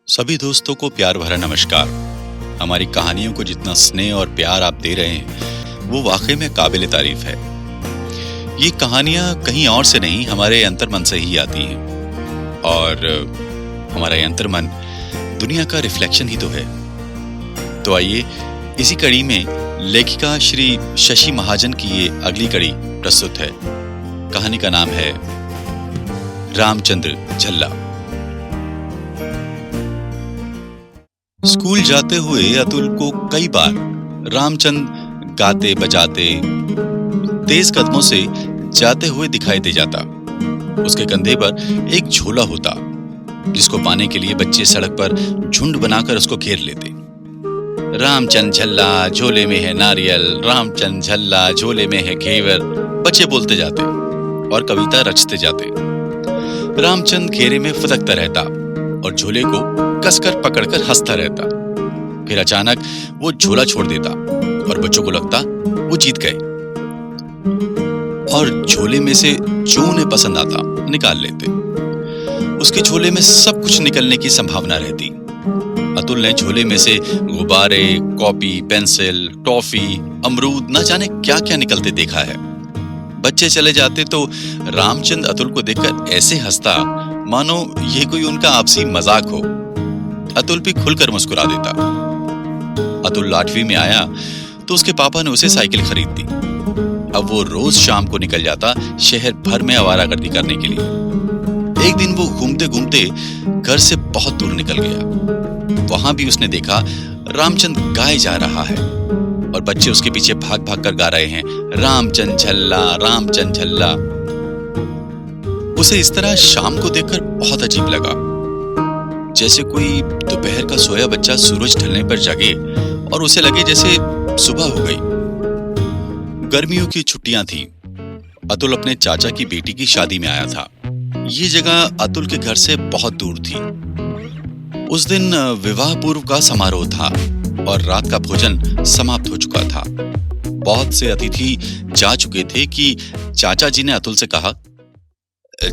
सभी दोस्तों को प्यार भरा नमस्कार। हमारी कहानियों को जितना स्नेह और प्यार आप दे रहे हैं वो वाकई में काबिल तारीफ है। ये कहानियां कहीं और से नहीं, हमारे अंतर्मन से ही आती हैं और हमारा ये अंतर्मन दुनिया का रिफ्लेक्शन ही तो है। तो आइए इसी कड़ी में लेखिका श्री शशि महाजन की ये अगली कड़ी प्रस्तुत है। कहानी का नाम है रामचंद्र झल्ला। स्कूल जाते हुए अतुल को कई बार रामचंद गाते बजाते तेज कदमों से जाते हुए दिखाई दे जाता। उसके कंधे पर एक झोला होता जिसको पाने के लिए बच्चे सड़क पर झुंड बनाकर उसको घेर लेते। रामचंद झल्ला झोले में है नारियल, रामचंद झल्ला झोले में है घेवर, बच्चे बोलते जाते और कविता रचते जाते। रामचंद घेरे में फुदकता रहता और झोले को कसकर पकड़कर हंसता रहता। फिर अचानक वो झोला छोड़ देता और बच्चों को लगता वो जीत गए और झोले में से जो उन्हें पसंद आता निकाल लेते। उसके झोले में सब कुछ निकलने की संभावना रहती। अतुल ने झोले में से गुब्बारे, कॉपी, पेंसिल, टॉफी, अमरूद, न जाने क्या क्या निकलते देखा है। बच्चे चले जाते तो रामचंद अतुल को देखकर ऐसे हंसता मानो ये कोई उनका आपसी मजाक हो। अतुल भी खुलकर मुस्कुरा देता। अतुल 8वीं में आया तो उसके पापा ने उसे साइकिल खरीद दी। अब वो रोज शाम को निकल जाता शहर भर में आवारागर्दी करने के लिए। एक दिन वो घूमते घूमते घर से बहुत दूर निकल गया। वहां भी उसने देखा रामचंद गाए जा रहा है और बच्चे उसके पीछे भाग भाग कर गा रहे हैं, रामचंद झल्ला, रामचंद झल्ला। उसे इस तरह शाम को देखकर बहुत अजीब लगा, जैसे कोई दोपहर का सोया बच्चा सूरज ढलने पर जागे और उसे लगे जैसे सुबह हो गई। गर्मियों की छुट्टियां थी। अतुल अपने चाचा की बेटी की शादी में आया था। ये जगह अतुल के घर से बहुत दूर थी। उस दिन विवाह पूर्व का समारोह था और रात का भोजन समाप्त हो चुका था। बहुत से अतिथि जा चुके थे कि चाचा जी ने अतुल से कहा,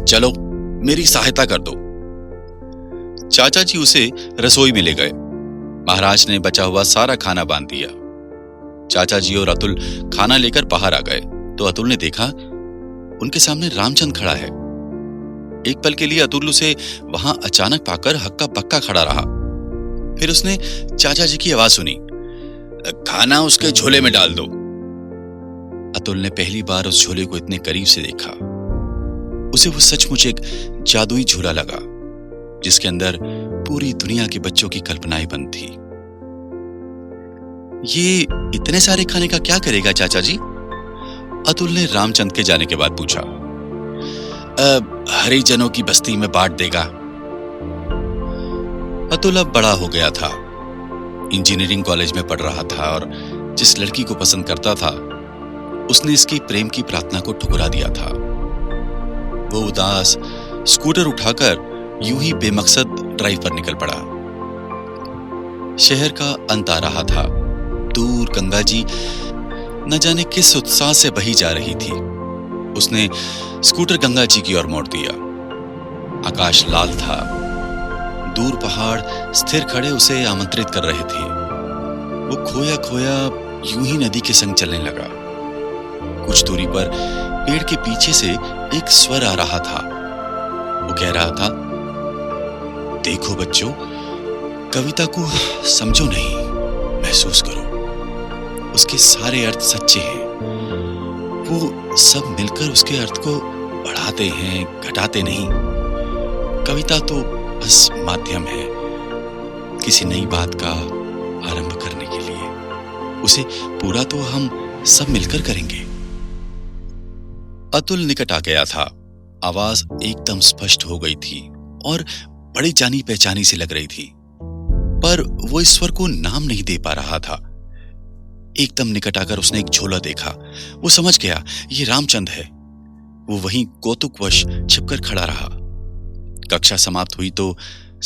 चलो मेरी सहायता कर दो। चाचा जी उसे रसोई में ले गए। महाराज ने बचा हुआ सारा खाना बांध दिया। चाचा जी और अतुल खाना लेकर बाहर आ गए तो अतुल ने देखा उनके सामने रामचंद खड़ा है। एक पल के लिए अतुल उसे वहां अचानक पाकर हक्का बक्का खड़ा रहा। फिर उसने चाचा जी की आवाज सुनी, खाना उसके झोले में डाल दो। अतुल ने पहली बार उस झोले को इतने करीब से देखा। उसे वो सचमुच एक जादुई झोला लगा जिसके अंदर पूरी दुनिया के बच्चों की कल्पनाएं बंद थी। ये इतने सारे खाने का क्या करेगा चाचा जी? अतुल ने रामचंद के जाने के बाद पूछा। हरिजनों की बस्ती में बांट देगा। अतुल अब बड़ा हो गया था। इंजीनियरिंग कॉलेज में पढ़ रहा था और जिस लड़की को पसंद करता था उसने इसकी प्रेम की प्रार्थना को ठुकरा दिया था। वो उदास स्कूटर उठाकर यूं ही बेमकसद ड्राइव पर निकल पड़ा। शहर का अंत आ रहा था। दूर गंगा जी न जाने किस उत्साह से बही जा रही थी। उसने स्कूटर गंगा जी की ओर मोड़ दिया। आकाश लाल था। दूर पहाड़ स्थिर खड़े उसे आमंत्रित कर रहे थे। वो खोया खोया यूं ही नदी के संग चलने लगा। कुछ दूरी पर पेड़ के पीछे से एक स्वर आ रहा था। वो कह रहा था, देखो बच्चों, कविता को समझो नहीं, महसूस करो। उसके सारे अर्थ सच्चे हैं। वो सब मिलकर उसके अर्थ को बढ़ाते हैं, घटाते नहीं। कविता तो बस माध्यम है किसी नई बात का आरंभ करने के लिए। उसे पूरा तो हम सब मिलकर करेंगे। अतुल निकट आ गया था। आवाज एकदम स्पष्ट हो गई थी और बड़ी जानी पहचानी सी लग रही थी, पर वो इस स्वर को नाम नहीं दे पा रहा था। एकदम निकट आकर उसने एक झोला देखा। वो समझ गया ये रामचंद है। वो वहीं कौतुकवश छिपकर खड़ा रहा। कक्षा समाप्त हुई तो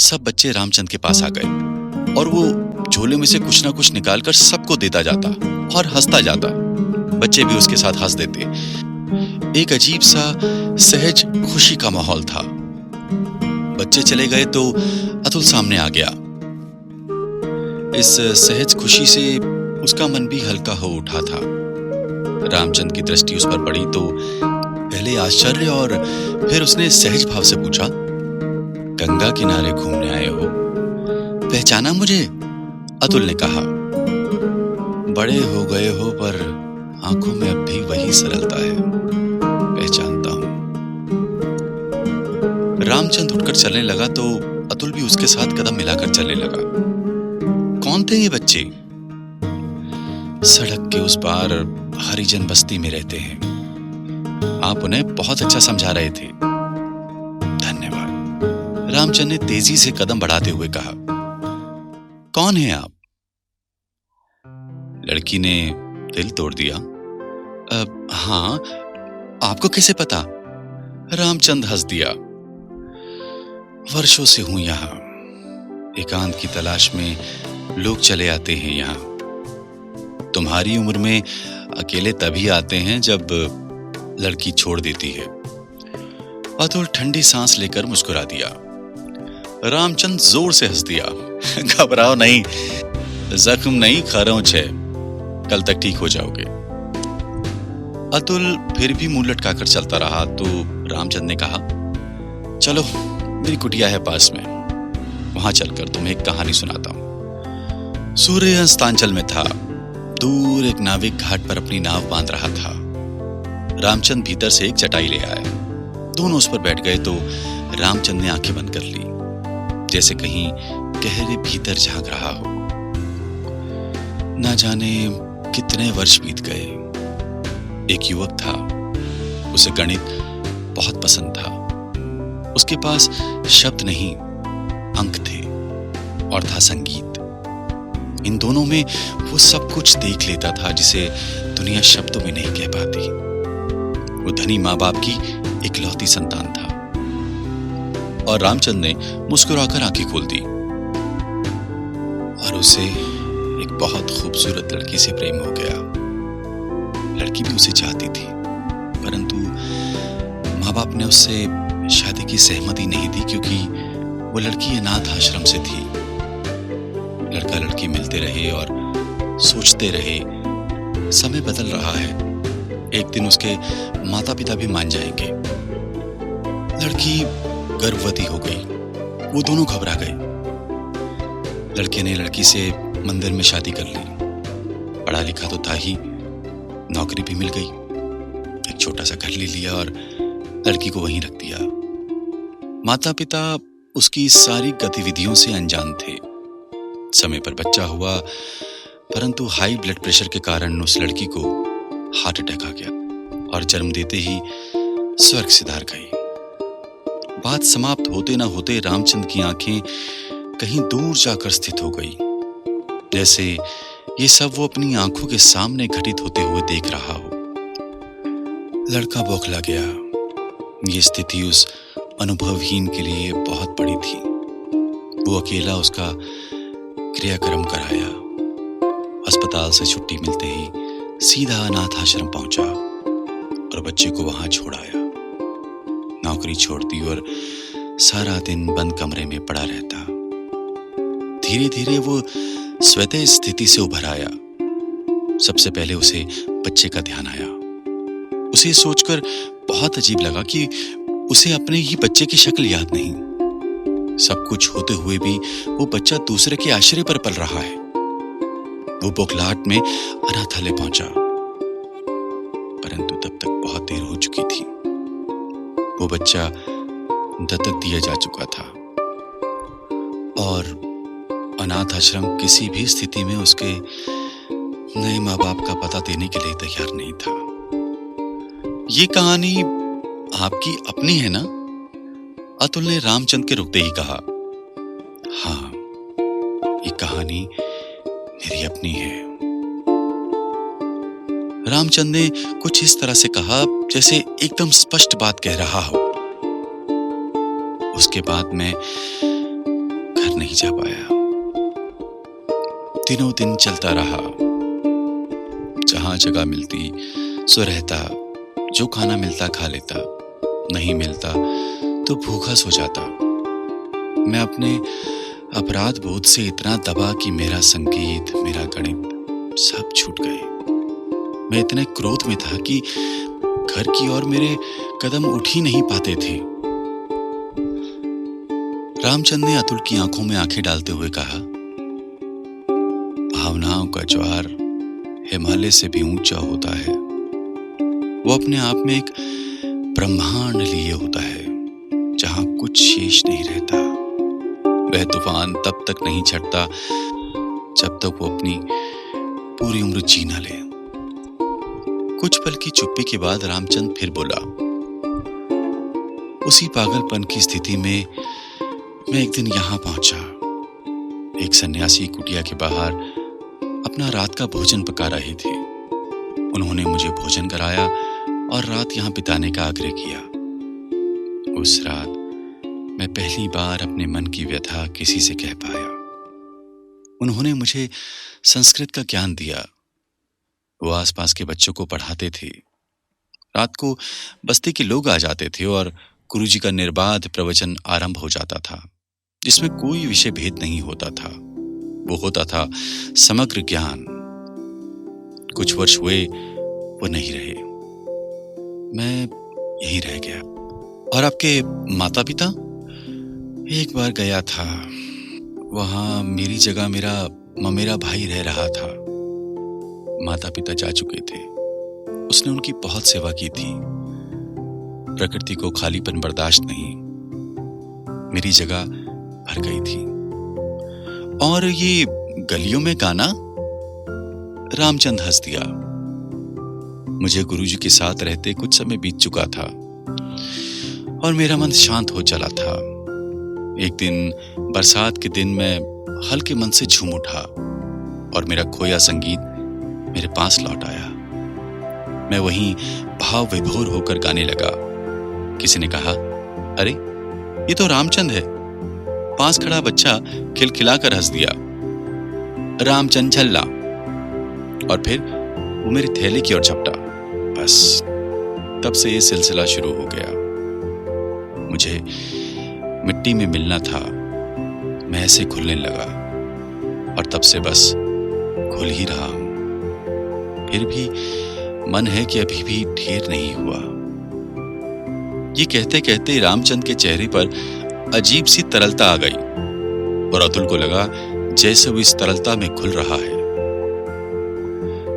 सब बच्चे रामचंद के पास आ गए। और वो झोले में से कुछ ना कुछ निकालकर सबको देता जाता और हंसता जाता। बच्चे भी उसके साथ हंस देते। एक अजीब सा सहज खुशी का माहौल था। बच्चे चले गए तो अतुल सामने आ गया। इस सहज खुशी से उसका मन भी हल्का हो उठा था। रामचंद्र की दृष्टि उस पर पड़ी तो पहले आश्चर्य और फिर उसने सहज भाव से पूछा, गंगा किनारे घूमने आए हो, पहचाना मुझे? अतुल ने कहा, बड़े हो गए हो पर आंखों में अब भी वही सरलता है, पहचानता हूं। रामचंद्र उठकर चलने लगा तो अतुल भी उसके साथ कदम मिलाकर चलने लगा। कौन थे ये बच्चे? सड़क के उस पार हरिजन बस्ती में रहते हैं। आप उन्हें बहुत अच्छा समझा रहे थे। धन्यवाद। रामचंद्र ने तेजी से कदम बढ़ाते हुए कहा, कौन है आप? लड़की ने दिल तोड़ दिया। हाँ, आपको कैसे पता? रामचंद्र हंस दिया। वर्षों से हूं यहां। एकांत की तलाश में लोग चले आते हैं यहां। तुम्हारी उम्र में अकेले तभी आते हैं जब लड़की छोड़ देती है। अतुल ठंडी सांस लेकर मुस्कुरा दिया। रामचंद्र जोर से हंस दिया। घबराओ नहीं, जख्म नहीं, खरोंच है, कल तक ठीक हो जाओगे। अतुल फिर भी मुंह लटकाकर चलता रहा तो रामचंद्र ने कहा, चलो मेरी कुटिया है पास में, वहां चलकर तुम्हें एक कहानी सुनाता हूं। सूर्य अस्तांचल में था। दूर एक नाविक घाट पर अपनी नाव बांध रहा था। रामचंद्र भीतर से एक चटाई ले आया। दोनों उस पर बैठ गए तो रामचंद्र ने आंखें बंद कर ली, जैसे कहीं गहरे भीतर झांक रहा हो। ना जाने कितने वर्ष बीत गए। एक युवक था, उसे गणित बहुत पसंद था। उसके पास शब्द नहीं, अंक थे और था संगीत। इन दोनों में वो सब कुछ देख लेता था जिसे दुनिया शब्दों में नहीं कह पाती। वो धनी माँ बाप की इकलौती संतान था और रामचंद्र ने मुस्कुराकर आंखें खोल दी और उसे एक बहुत खूबसूरत लड़की से प्रेम हो गया। लड़की भी उसे चाहती थी, परंतु माँ बाप ने उससे शादी की सहमति नहीं दी क्योंकि वो लड़की अनाथ आश्रम से थी। लड़का लड़की मिलते रहे और सोचते रहे, समय बदल रहा है, एक दिन उसके माता पिता भी मान जाएंगे। लड़की गर्भवती हो गई। वो दोनों घबरा गए। लड़के ने लड़की से मंदिर में शादी कर ली। पढ़ा लिखा तो था ही, नौकरी भी मिल गई। एक छोटा सा घर ले लिया और लड़की को वहीं रख दिया। माता पिता उसकी सारी गतिविधियों से अनजान थे। समय पर बच्चा हुआ, परंतु हाई ब्लड प्रेशर के कारण उस लड़की को हार्ट अटैक आ गया और जन्म देते ही स्वर्ग सिधार गई। बात समाप्त होते ना होते रामचंद्र की आंखें कहीं दूर जाकर स्थित हो गई, जैसे ये सब वो अपनी आंखों के सामने घटित होते हुए देख रहा हो। लड़का बौखला गया। ये स्थिति उस अनुभवहीन के लिए बहुत बड़ी थी। वो अकेला उसका क्रियाक्रम कराया। अस्पताल से छुट्टी मिलते ही सीधा अनाथ आश्रम पहुंचा और बच्चे को वहां छोड़ आया। नौकरी छोड़ दी और सारा दिन बंद कमरे में पड़ा रहता। धीरे धीरे वो स्वतः स्थिति से उभर आया। सबसे पहले उसे बच्चे का ध्यान आया। उसे सोचकर बहुत अजीब लगा कि उसे अपने ही बच्चे की शक्ल याद नहीं। सब कुछ होते हुए भी वो बच्चा दूसरे के आश्रय पर पल रहा है। वो बौखलाहट में अनाथालय पहुंचा, परंतु तब तक बहुत देर हो चुकी थी। वो बच्चा दत्तक दिया जा चुका था और अनाथ आश्रम किसी भी स्थिति में उसके नए माँ बाप का पता देने के लिए तैयार नहीं था। ये कहानी आपकी अपनी है ना? अतुल ने रामचंद्र के रुकते ही कहा। हाँ, ये कहानी मेरी अपनी है। रामचंद्र ने कुछ इस तरह से कहा जैसे एकदम स्पष्ट बात कह रहा हो। उसके बाद मैं घर नहीं जा पाया। दिनों दिन चलता रहा। जहां जगह मिलती सो रहता, जो खाना मिलता खा लेता, नहीं मिलता तो भूखा सो जाता। मैं अपने अपराध बोध से इतना दबा कि मेरा संगीत, मेरा गणित सब छूट गए। मैं इतने क्रोध में था कि घर की ओर मेरे कदम उठ ही नहीं पाते थे। रामचंद ने अतुल की आंखों में आंखें डालते हुए कहा, भावनाओं का ज्वार हिमालय से भी ऊंचा होता है। वो अपने आप में एक ब्रह्मांड लिए होता है, जहां कुछ शेष नहीं रहता। वह तूफान तब तक नहीं छटता जब तक वो अपनी पूरी उम्र जी न ले। कुछ पल की चुप्पी के बाद रामचंद फिर बोला, उसी पागलपन की स्थिति में मैं एक दिन यहां पहुंचा। एक सन्यासी कुटिया के बाहर अपना रात का भोजन पका रहे थे। उन्होंने मुझे भोजन कराया और रात यहां बिताने का आग्रह किया। उस रात मैं पहली बार अपने मन की व्यथा किसी से कह पाया। उन्होंने मुझे संस्कृत का ज्ञान दिया। वो आसपास के बच्चों को पढ़ाते थे। रात को बस्ती के लोग आ जाते थे और गुरुजी का निर्बाध प्रवचन आरंभ हो जाता था, जिसमें कोई विषय भेद नहीं होता था। वो होता था समग्र ज्ञान। कुछ वर्ष हुए वो नहीं रहे, मैं यहीं रह गया। और आपके माता पिता? एक बार गया था, वहां मेरी जगह मेरा ममेरा भाई रह रहा था। माता पिता जा चुके थे। उसने उनकी बहुत सेवा की थी। प्रकृति को खालीपन बर्दाश्त नहीं, मेरी जगह भर गई थी। और ये गलियों में गाना? रामचंद हंस दिया। मुझे गुरुजी के साथ रहते कुछ समय बीत चुका था और मेरा मन शांत हो चला था। एक दिन बरसात के दिन मैं हल्के मन से झूम उठा और मेरा खोया संगीत मेरे पास लौट आया। मैं वहीं भाव विभोर होकर गाने लगा। किसी ने कहा, अरे ये तो रामचंद है। पास खड़ा बच्चा खिलखिलाकर हंस दिया, रामचंद झल्ला। और फिर वो मेरी थैली की ओर झपटा। बस तब से ये सिलसिला शुरू हो गया। मुझे मिट्टी में मिलना था, मैं ऐसे घुलने लगा और तब से बस घुल ही रहा हूं। फिर भी मन है कि अभी भी ढेर नहीं हुआ। ये कहते कहते रामचंद के चेहरे पर अजीब सी तरलता आ गई और अतुल को लगा जैसे वो इस तरलता में घुल रहा है।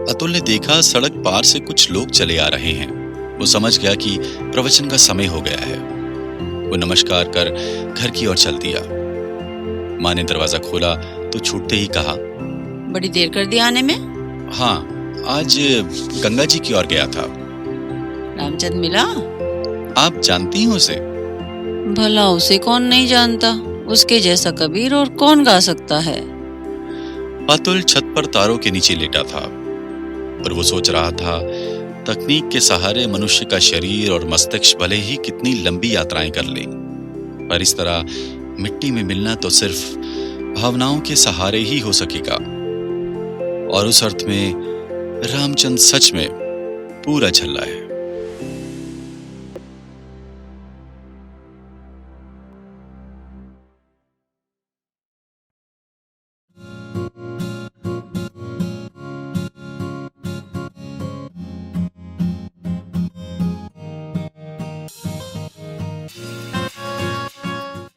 अतुल ने देखा सड़क पार से कुछ लोग चले आ रहे हैं। वो समझ गया कि प्रवचन का समय हो गया है। वो नमस्कार कर घर की ओर चल दिया। माँ ने दरवाजा खोला तो छूटते ही कहा, बड़ी देर कर दी आने में? हाँ, आज गंगा जी की ओर गया था। रामचंद मिला? आप जानती हो उसे? भला उसे कौन नहीं जानता? उसके जैसा कबीर और कौन गा सकता है। अतुल छत पर तारों के नीचे लेटा था और वो सोच रहा था, तकनीक के सहारे मनुष्य का शरीर और मस्तिष्क भले ही कितनी लंबी यात्राएं कर ले, पर इस तरह मिट्टी में मिलना तो सिर्फ भावनाओं के सहारे ही हो सकेगा। और उस अर्थ में रामचंद सच में पूरा झल्ला है।